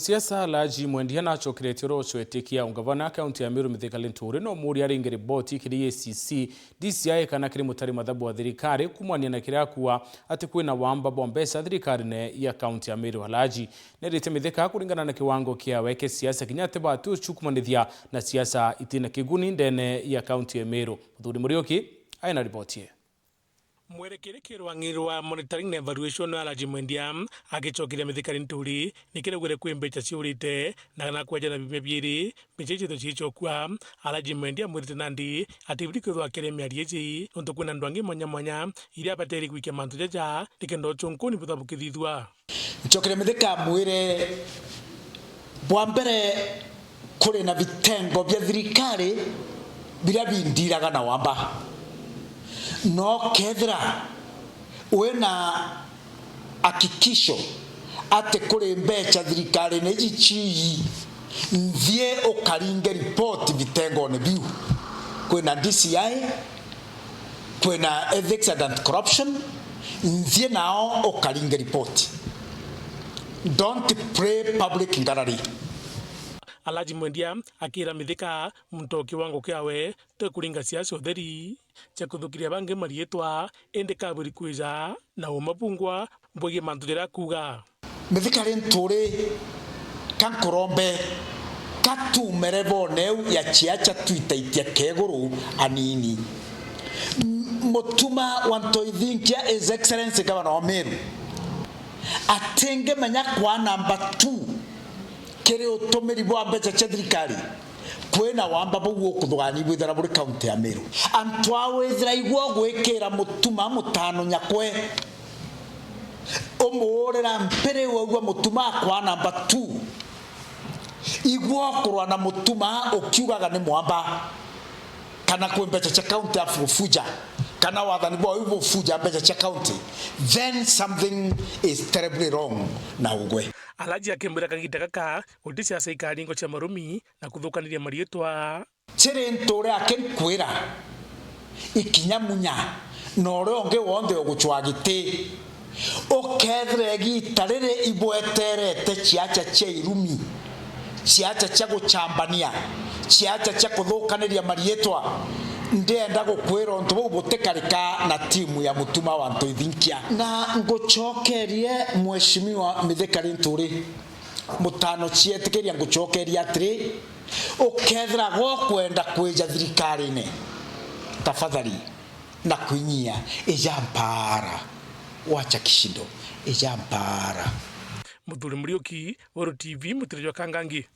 Siasa laji mwendia na chokiretiro choetikia ungavana kaunti ya Meru Mithika Linturi no muri ari ngeriboti kiri ACC DCI kana kiri mutari mathabu wa thirikari kumwania na kiria kuwa ati kwina wamba bombesa thirikari ne ya kaunti ya Meru halaji nerite Mithika kuringana na kiwango kia weke siasa kinyate batu chukumanithia na siasa itina kiguni ndene ya kaunti ya Meru. Muthuri Murioki aina ripoti mwerekerekero wangirwa monitoring and evaluation alaji mwendia agichokire Mithika Linturi nikiregwere kwembecha ciurite na kweja na bibiri bicheche cichokwa alaji mwendia mwirite nandi ativirikirwa kere miarieji nonto kwina ndwangi mwanya iria bateri kwike mantu jaja nikendo chonkoni butabukithithwa nchokire Mithika mwire bwa mbere kuri na vitengo vya thirikari biria bindiraga na wamba no kethra wena hakikisho ate kuri mbecha thirikari ne jichi nthie ukaringe report vitengo ne biu kwina DCI kwina ethics and corruption nthie nao ukaringe report. Don't pray public ngarari. Alaji mwendia akira Mithika mto kiwango kiawe te kuringa siasa utheri cha kuthukiria bange marietwa ende kaburi kwiza na umapungwa mbogie manturira kuga Mithika Linturi kankorombe katumere boneu ya chiacha tuitaitia keguru anini mutuma wantoithinkia His Excellency Governor wa Meru atenge manya kwa number 2 kere utomeri bwa mbecha cha thirikari kwena wamba bwo kuthwani bwithara buri kaunti ya Meru antwa withira igwo gwikira mutuma mutano nyakwe omorera mpere wagwa mutuma kwa number 2 igwo kurwa na mutuma ukiugaga ni mwamba kana kwa mbecha cha kaunti ya Fuja kana wathani bwa ibo Fuja mbecha cha kaunti, then something is terribly wrong na ugwe. Alaji akembera kagita kaka udisi asa ikaringo cha marumi na kuthukaniria marietwa chere ntore akenkwira ikinyamunya noronge wonde oguchwagite okethre gitarire ibweterete chiacha cha irumi chiacha cha guchambania chiacha cha kuthukaniria marietwa ndenda gukwira onto butekarika na timu ya mutuma wa ntoithinkia na ngochokerie mheshimiwa Mithika Linturi mutano chietikeria ngochokeria atri ukethra go kwenda kweja thirikari-ini tafadhali na kunyia ejampara wacha kishindo ejampara. Muthuri Murioki, Woro TV, Mutirijwa Kangangi.